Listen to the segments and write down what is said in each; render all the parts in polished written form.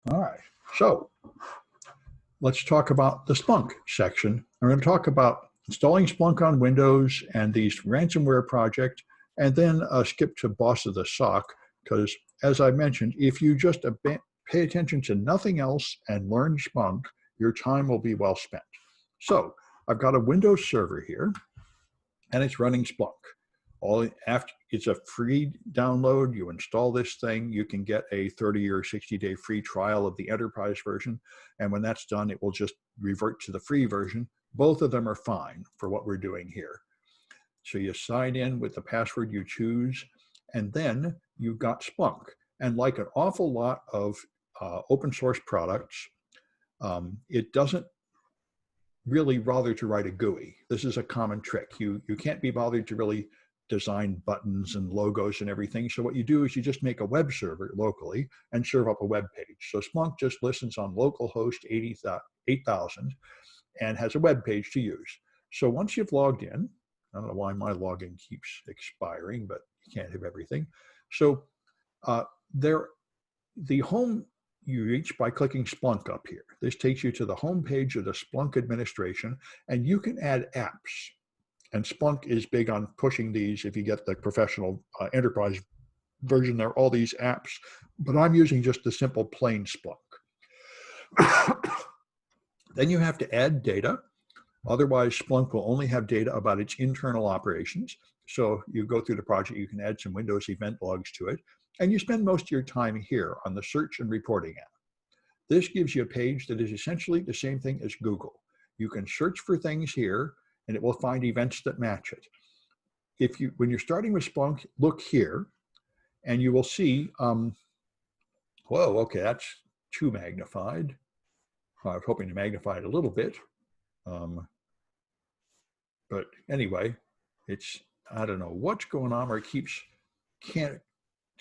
All right, so let's talk about the Splunk section. I'm going to talk about installing Splunk on Windows and these ransomware project, and then skip to boss of the SOC, because as I mentioned, if you just pay attention to nothing else and learn Splunk, your time will be well spent. So I've got a Windows server here, and it's running Splunk. It's a free download. You install this thing, you can get a 30 or 60-day free trial of the enterprise version. And when that's done, it will just revert to the free version. Both of them are fine for what we're doing here. So you sign in with the password you choose, and then you've got Splunk. And like an awful lot of open source products, it doesn't really bother to write a GUI. This is a common trick. You can't be bothered to really design buttons and logos and everything. So what you do is you just make a web server locally and serve up a web page. So Splunk just listens on localhost 8000 and has a web page to use. So once you've logged in, I don't know why my login keeps expiring, but you can't have everything. So the home you reach by clicking Splunk up here. This takes you to the home page of the Splunk administration, and you can add apps. And Splunk is big on pushing these. If you get the professional enterprise version, there are all these apps, but I'm using just the simple plain Splunk. Then you have to add data. Otherwise, Splunk will only have data about its internal operations. So you go through the project, you can add some Windows event logs to it, and you spend most of your time here on the search and reporting app. This gives you a page that is essentially the same thing as Google. You can search for things here, and it will find events that match it. When you're starting with Splunk, look here, and you will see, whoa, okay, that's too magnified. I was hoping to magnify it a little bit. But anyway, I don't know what's going on, or it keeps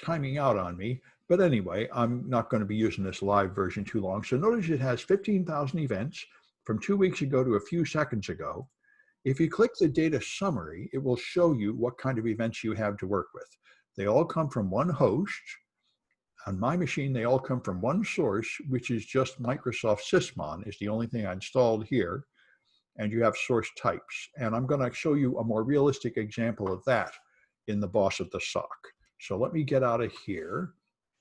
timing out on me. But anyway, I'm not going to be using this live version too long. So notice it has 15,000 events from 2 weeks ago to a few seconds ago. If you click the data summary, it will show you what kind of events you have to work with. They all come from one host. On my machine, they all come from one source, which is just Microsoft Sysmon, is the only thing I installed here. And you have source types. And I'm going to show you a more realistic example of that in the boss of the SOC. So let me get out of here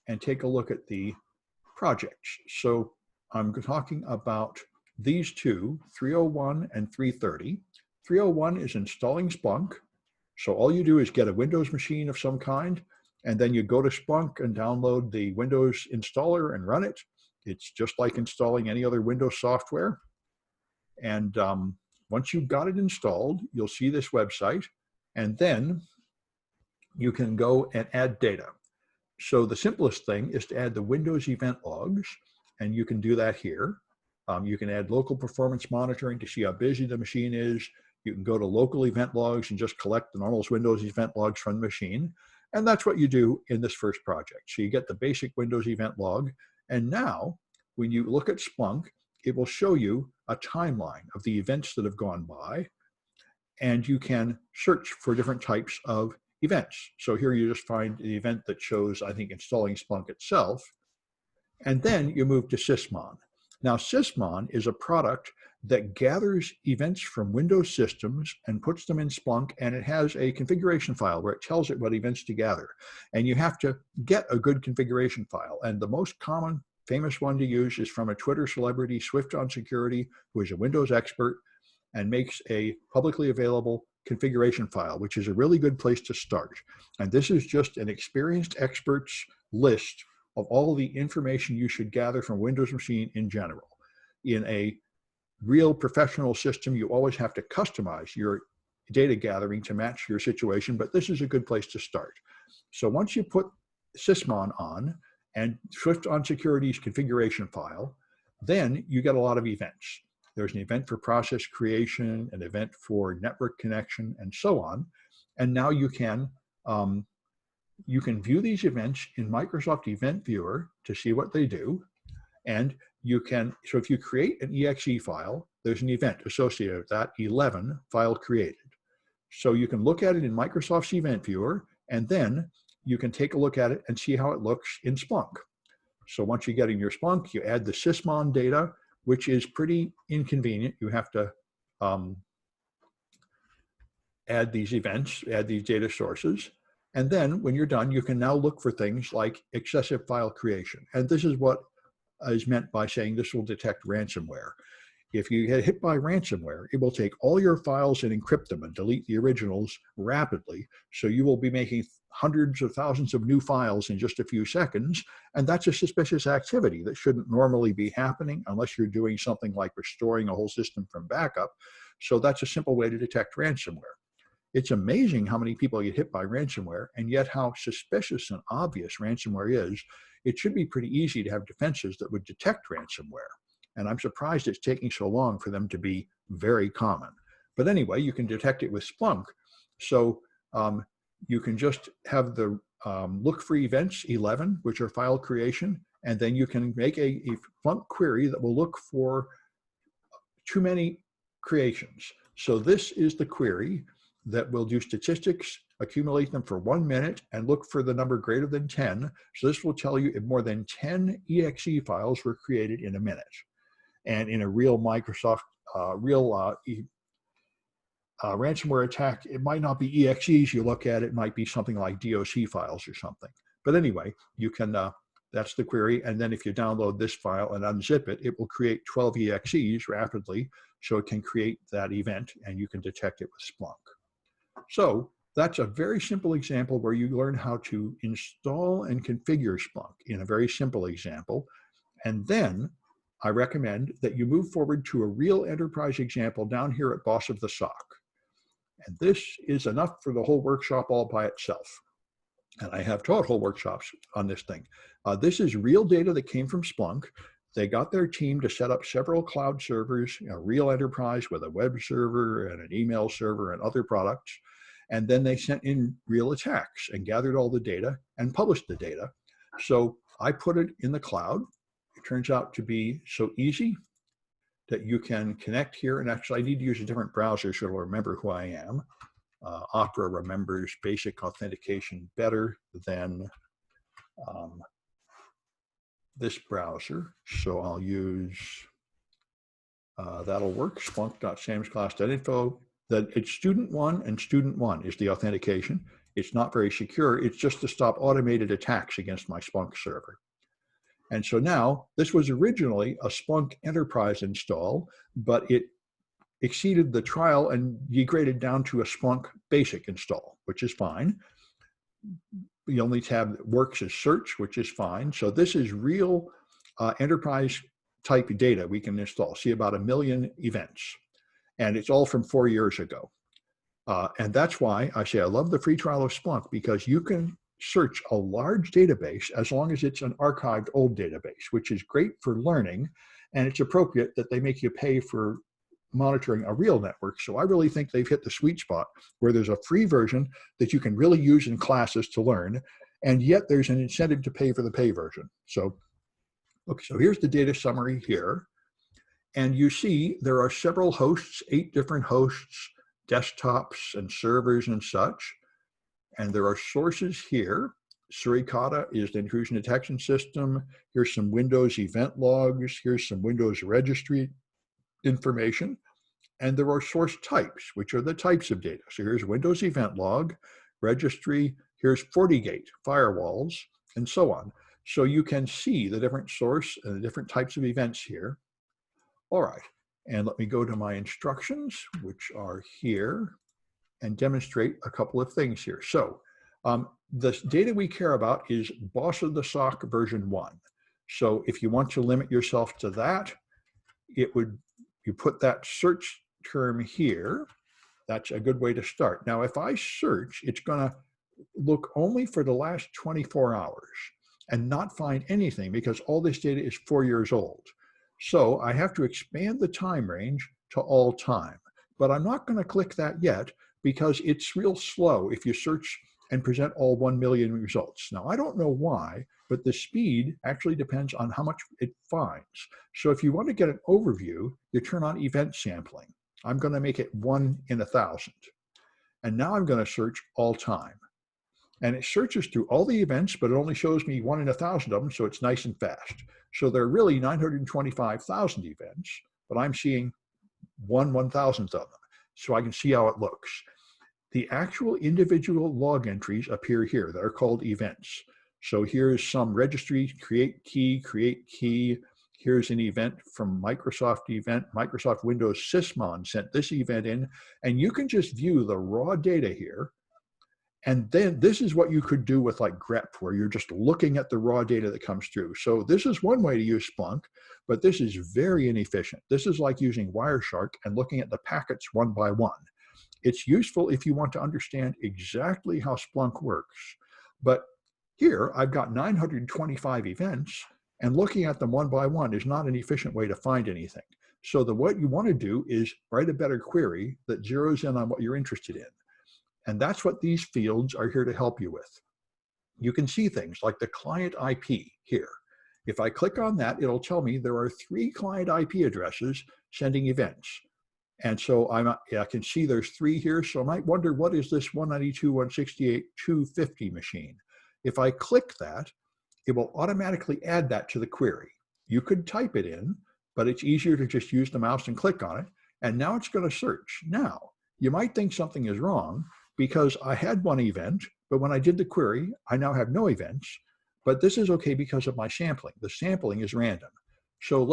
and take a look at the projects. So I'm talking about these two, 301 and 330. 301 is installing Splunk. So all you do is get a Windows machine of some kind, and then you go to Splunk and download the Windows installer and run it. It's just like installing any other Windows software. And once you've got it installed, you'll see this website, and then you can go and add data. So the simplest thing is to add the Windows event logs, and you can do that here. You can add local performance monitoring to see how busy the machine is. You can go to local event logs and just collect the normal Windows event logs from the machine. And that's what you do in this first project. So you get the basic Windows event log. And now when you look at Splunk, it will show you a timeline of the events that have gone by. And you can search for different types of events. So here you just find the event that shows, I think, installing Splunk itself. And then you move to Sysmon. Now, Sysmon is a product that gathers events from Windows systems and puts them in Splunk, and it has a configuration file where it tells it what events to gather. And you have to get a good configuration file. And the most common, famous one to use is from a Twitter celebrity, Swift on Security, who is a Windows expert and makes a publicly available configuration file, which is a really good place to start. And this is just an experienced experts list of all the information you should gather from Windows machine in general. In a real professional system, you always have to customize your data gathering to match your situation, but this is a good place to start. So once you put Sysmon on and Swift on Security's configuration file, then you get a lot of events. There's an event for process creation, an event for network connection, and so on. And now you can view these events in Microsoft Event Viewer to see what they do. And you can, so if you create an exe file, there's an event associated with that, 11 file created. So you can look at it in Microsoft's Event Viewer, and then you can take a look at it and see how it looks in Splunk. So once you get in your Splunk, you add the sysmon data, which is pretty inconvenient. You have to add these events, add these data sources. And then when you're done, you can now look for things like excessive file creation. And this is what is meant by saying this will detect ransomware. If you get hit by ransomware, it will take all your files and encrypt them and delete the originals rapidly. So you will be making hundreds of thousands of new files in just a few seconds. And that's a suspicious activity that shouldn't normally be happening unless you're doing something like restoring a whole system from backup. So that's a simple way to detect ransomware. It's amazing how many people get hit by ransomware, and yet how suspicious and obvious ransomware is. It should be pretty easy to have defenses that would detect ransomware. And I'm surprised it's taking so long for them to be very common. But anyway, you can detect it with Splunk. So you can just have the look for events 11, which are file creation, and then you can make a Splunk query that will look for too many creations. So this is the query that will do statistics, accumulate them for 1 minute, and look for the number greater than 10. So this will tell you if more than 10 exe files were created in a minute. And in a real Microsoft, ransomware attack, it might not be exes you look at, it might be something like DOC files or something. But anyway, you can, that's the query. And then if you download this file and unzip it, it will create 12 exes rapidly. So it can create that event and you can detect it with Splunk. So that's a very simple example where you learn how to install and configure Splunk in a very simple example. And then I recommend that you move forward to a real enterprise example down here at Boss of the SOC. And this is enough for the whole workshop all by itself. And I have taught whole workshops on this thing. This is real data that came from Splunk. They got their team to set up several cloud servers, a real enterprise with a web server and an email server and other products. And then they sent in real attacks and gathered all the data and published the data. So I put it in the cloud. It turns out to be so easy that you can connect here. And actually, I need to use a different browser so it'll remember who I am. Opera remembers basic authentication better than this browser. So I'll use, that'll work, splunk.samsclass.info. That it's student one and student one is the authentication. It's not very secure. It's just to stop automated attacks against my Splunk server. And so now this was originally a Splunk enterprise install, but it exceeded the trial and degraded down to a Splunk basic install, which is fine. The only tab that works is search, which is fine. So this is real enterprise type data we can install. See about 1 million events. And it's all from 4 years ago. And that's why I say I love the free trial of Splunk, because you can search a large database as long as it's an archived old database, which is great for learning. And it's appropriate that they make you pay for monitoring a real network. So I really think they've hit the sweet spot where there's a free version that you can really use in classes to learn. And yet there's an incentive to pay for the pay version. So, okay, so here's the data summary here. And you see there are several hosts, 8 different hosts, desktops and servers and such. And there are sources here. Suricata is the intrusion detection system. Here's some Windows event logs. Here's some Windows registry information. And there are source types, which are the types of data. So here's Windows event log, registry, here's FortiGate, firewalls, and so on. So you can see the different source and the different types of events here. All right, and let me go to my instructions, which are here, and demonstrate a couple of things here. So the data we care about is Boss of the SOC version 1. So if you want to limit yourself to that, you put that search term here. That's a good way to start. Now, if I search, it's going to look only for the last 24 hours and not find anything, because all this data is 4 years old. So I have to expand the time range to all time. But I'm not going to click that yet, because it's real slow if you search and present all 1 million results. Now, I don't know why, but the speed actually depends on how much it finds. So if you want to get an overview, you turn on event sampling. I'm going to make it 1 in 1,000. And now I'm going to search all time. And it searches through all the events, but it only shows me 1 in 1,000 of them, so it's nice and fast. So there are really 925,000 events, but I'm seeing 1/1000th of them. So I can see how it looks. The actual individual log entries appear here that are called events. So here's some registry, create key. Here's an event from Microsoft event. Microsoft Windows Sysmon sent this event in, and you can just view the raw data here. And then this is what you could do with like grep, where you're just looking at the raw data that comes through. So this is one way to use Splunk, but this is very inefficient. This is like using Wireshark and looking at the packets one by one. It's useful if you want to understand exactly how Splunk works. But here I've got 925 events, and looking at them one by one is not an efficient way to find anything. So what you want to do is write a better query that zeroes in on what you're interested in. And that's what these fields are here to help you with. You can see things like the client IP here. If I click on that, it'll tell me there are 3 client IP addresses sending events. And so I can see there's 3 here. So I might wonder, what is this 192.168.250 machine? If I click that, it will automatically add that to the query. You could type it in, but it's easier to just use the mouse and click on it. And now it's going to search. Now, you might think something is wrong, because I had 1 event, but when I did the query, I now have no events. But this is okay because of my sampling. The sampling is random. So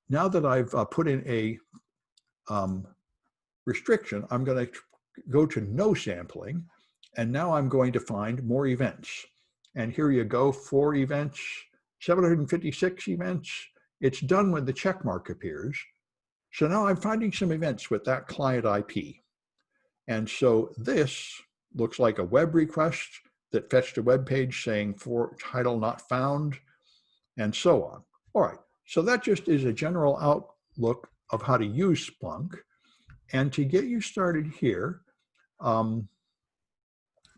now that I've put in a restriction, I'm going to go to no sampling, and now I'm going to find more events. And here you go, 4 events, 756 events. It's done when the check mark appears. So now I'm finding some events with that client IP. And so this looks like a web request that fetched a web page saying for title not found, and so on. All right, so that just is a general outlook of how to use Splunk. And to get you started here,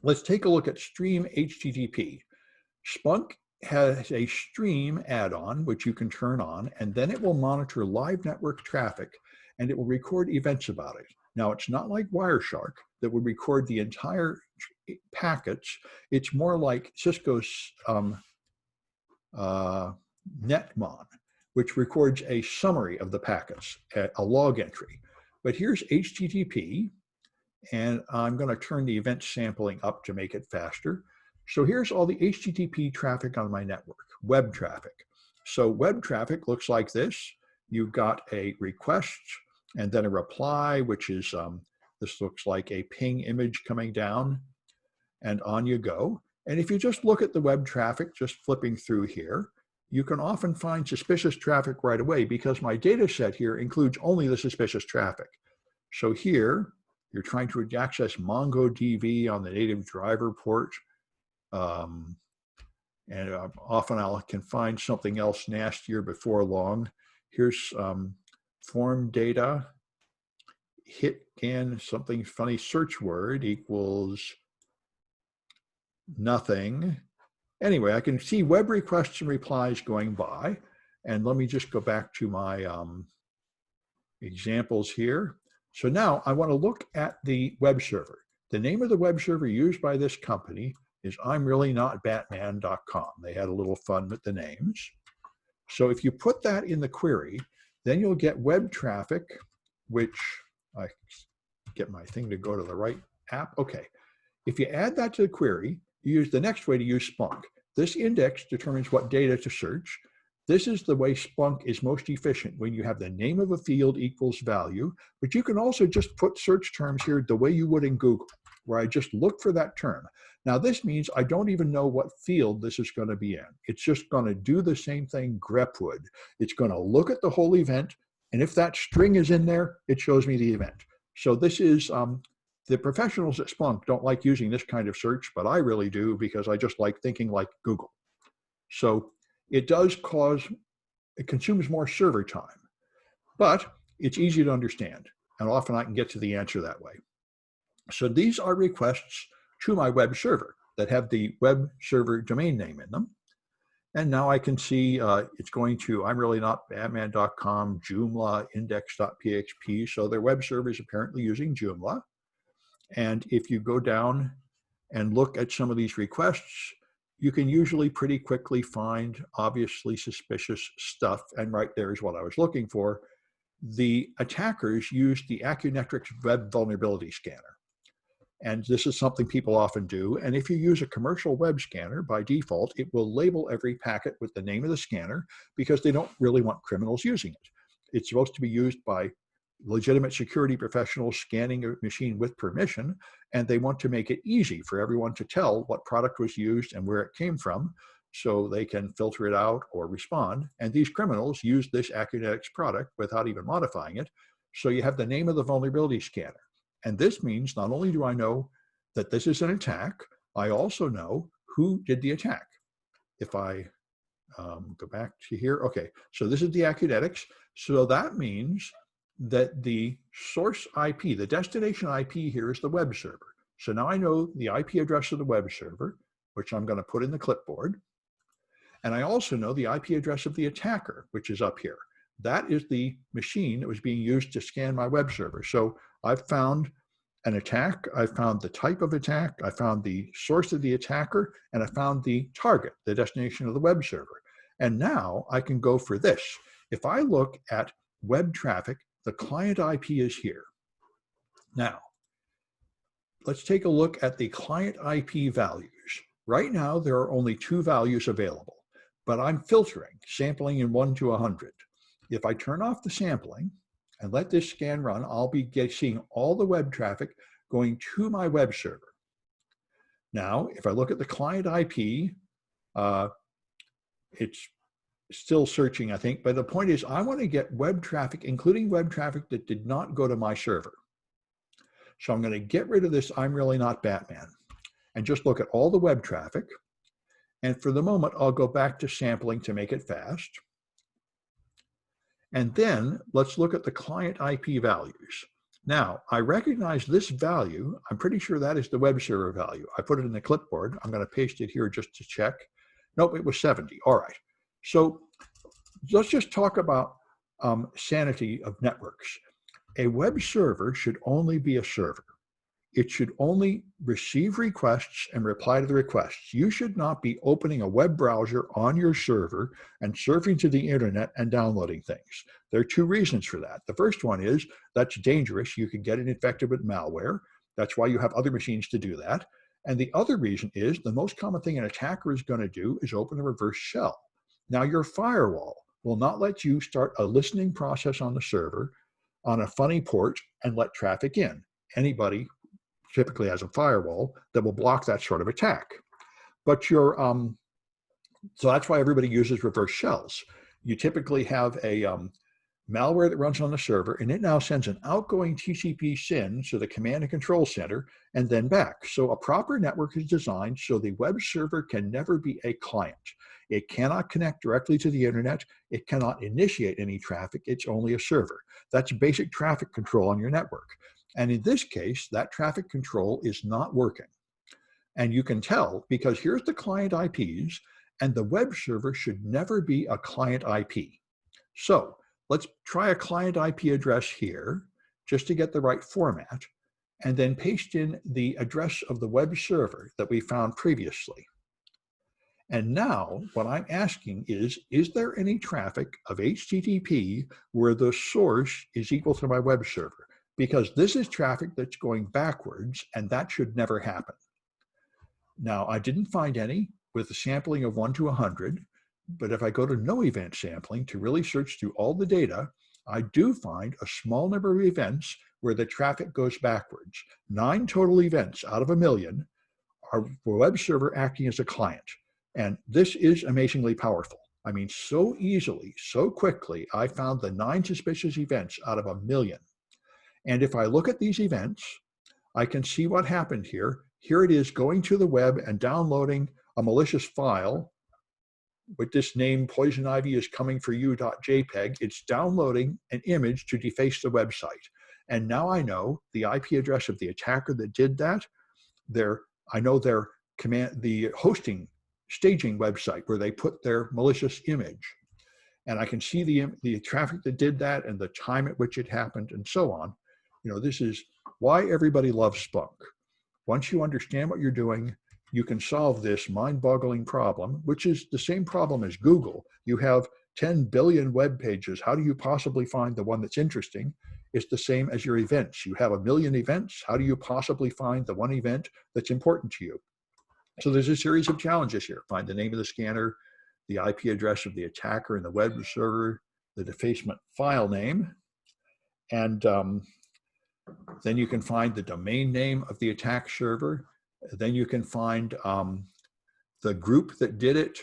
let's take a look at Stream HTTP. Splunk has a stream add-on, which you can turn on, and then it will monitor live network traffic, and it will record events about it. Now, it's not like Wireshark that would record the entire packets. It's more like Cisco's Netmon, which records a summary of the packets, a log entry. But here's HTTP, and I'm going to turn the event sampling up to make it faster. So here's all the HTTP traffic on my network, web traffic. So web traffic looks like this. You've got a request, and then a reply, which is, this looks like a ping image coming down, and on you go. And if you just look at the web traffic, just flipping through here, you can often find suspicious traffic right away, because my data set here includes only the suspicious traffic. So here, you're trying to access MongoDB on the native driver port. And often I can find something else nastier before long. Here's form data, hit can something funny, search word equals nothing. Anyway, I can see web requests and replies going by. And let me just go back to my examples here. So now I want to look at the web server. The name of the web server used by this company is I'mReallyNotBatman.com. They had a little fun with the names. So if you put that in the query, then you'll get web traffic, which I get my thing to go to the right app. Okay. If you add that to the query, you use the next way to use Splunk. This index determines what data to search. This is the way Splunk is most efficient, when you have the name of a field equals value, but you can also just put search terms here the way you would in Google, where I just look for that term. Now this means I don't even know what field this is going to be in. It's just going to do the same thing grep would. It's going to look at the whole event, and if that string is in there, it shows me the event. So this is, the professionals at Splunk don't like using this kind of search, but I really do, because I just like thinking like Google. So it does it consumes more server time, but it's easy to understand, and often I can get to the answer that way. So these are requests to my web server that have the web server domain name in them. And now I can see it's going to I'mReallyNotBatman.com, Joomla, index.php. So their web server is apparently using Joomla. And if you go down and look at some of these requests, you can usually pretty quickly find obviously suspicious stuff. And right there is what I was looking for. The attackers used the Accunetrix web vulnerability scanner. And this is something people often do. And if you use a commercial web scanner, by default, it will label every packet with the name of the scanner because they don't really want criminals using it. It's supposed to be used by legitimate security professionals scanning a machine with permission, and they want to make it easy for everyone to tell what product was used and where it came from so they can filter it out or respond. And these criminals use this Accunetrix product without even modifying it. So you have the name of the vulnerability scanner. And this means not only do I know that this is an attack, I also know who did the attack. If I go back to here, okay, so this is the Accunetrix. So that means that the source IP, the destination IP here is the web server. So now I know the IP address of the web server, which I'm going to put in the clipboard. And I also know the IP address of the attacker, which is up here. That is the machine that was being used to scan my web server. So I've found an attack, I found the type of attack, I found the source of the attacker, and I found the target, the destination of the web server. And now I can go for this. If I look at web traffic, the client IP is here. Now, let's take a look at the client IP values. Right now, there are only 2 values available, but I'm filtering, sampling in 1 to 100. If I turn off the sampling and let this scan run, I'll be seeing all the web traffic going to my web server. Now, if I look at the client IP, it's still searching, I think, but the point is I want to get web traffic, including web traffic that did not go to my server. So I'm going to get rid of this I'm really not Batman and just look at all the web traffic. And for the moment, I'll go back to sampling to make it fast. And then let's look at the client IP values. Now, I recognize this value. I'm pretty sure that is the web server value. I put it in the clipboard. I'm going to paste it here just to check. Nope, it was 70. All right. So let's just talk about sanity of networks. A web server should only be a server. It should only receive requests and reply to the requests. You should not be opening a web browser on your server and surfing to the internet and downloading things. There are 2 reasons for that. The first one is that's dangerous. You can get it infected with malware. That's why you have other machines to do that. And the other reason is the most common thing an attacker is going to do is open a reverse shell. Now, your firewall will not let you start a listening process on the server on a funny port and let traffic in. Anybody typically has a firewall that will block that sort of attack. But your, so that's why everybody uses reverse shells. You typically have a malware that runs on the server, and it now sends an outgoing TCP SYN to the command and control center and then back. So a proper network is designed so the web server can never be a client. It cannot connect directly to the internet. It cannot initiate any traffic. It's only a server. That's basic traffic control on your network. And in this case, that traffic control is not working. And you can tell because here's the client IPs, and the web server should never be a client IP. So let's try a client IP address here just to get the right format, and then paste in the address of the web server that we found previously. And now what I'm asking is there any traffic of HTTP where the source is equal to my web server? Because this is traffic that's going backwards, and that should never happen. Now, I didn't find any with a sampling of 1 to 100, but if I go to no event sampling to really search through all the data, I do find a small number of events where the traffic goes backwards. 9 total events out of 1 million are the web server acting as a client. And this is amazingly powerful. I mean, so easily, so quickly, I found the 9 suspicious events out of 1 million. And if I look at these events, I can see what happened here. Here it is going to the web and downloading a malicious file with this name, Poison Ivy is coming for you.jpg. It's downloading an image to deface the website. And now I know the IP address of the attacker that did that. I know their the hosting staging website where they put their malicious image. And I can see the traffic that did that and the time at which it happened and so on. You know, this is why everybody loves Spunk. Once you understand what you're doing, you can solve this mind-boggling problem, which is the same problem as Google. You have 10 billion web pages. How do you possibly find the one that's interesting? It's the same as your events. You have a million events. How do you possibly find the one event that's important to you? So there's a series of challenges here. Find the name of the scanner, the IP address of the attacker and the web server, the defacement file name, and then you can find the domain name of the attack server. Then you can find the group that did it.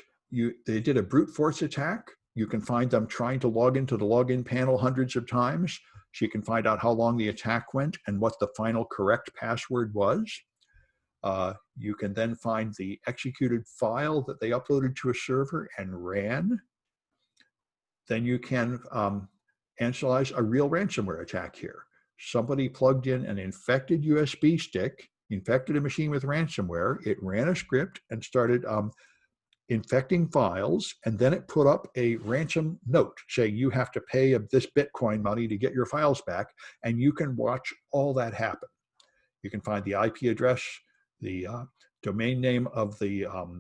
They did a brute force attack. You can find them trying to log into the login panel hundreds of times. So you can find out how long the attack went and what the final correct password was. You can then find the executed file that they uploaded to a server and ran. Then you can analyze a real ransomware attack here. Somebody plugged in an infected USB stick, infected a machine with ransomware. It ran a script and started infecting files, and then it put up a ransom note saying you have to pay this Bitcoin money to get your files back, and you can watch all that happen. You can find the IP address, the domain name of the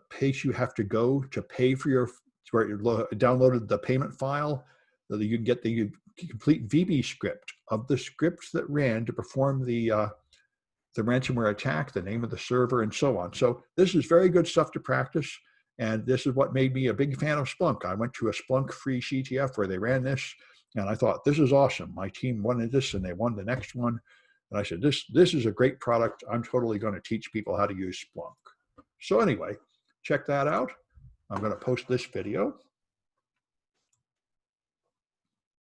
page you have to go to pay for your, where you downloaded the payment file. So that you can get the complete VB script of the scripts that ran to perform the ransomware attack, the name of the server, and so on. So this is very good stuff to practice. And this is what made me a big fan of Splunk. I went to a Splunk free CTF where they ran this, and I thought, this is awesome. My team wanted this, and they won the next one. And I said, this is a great product. I'm totally going to teach people how to use Splunk. So anyway, check that out. I'm going to post this video.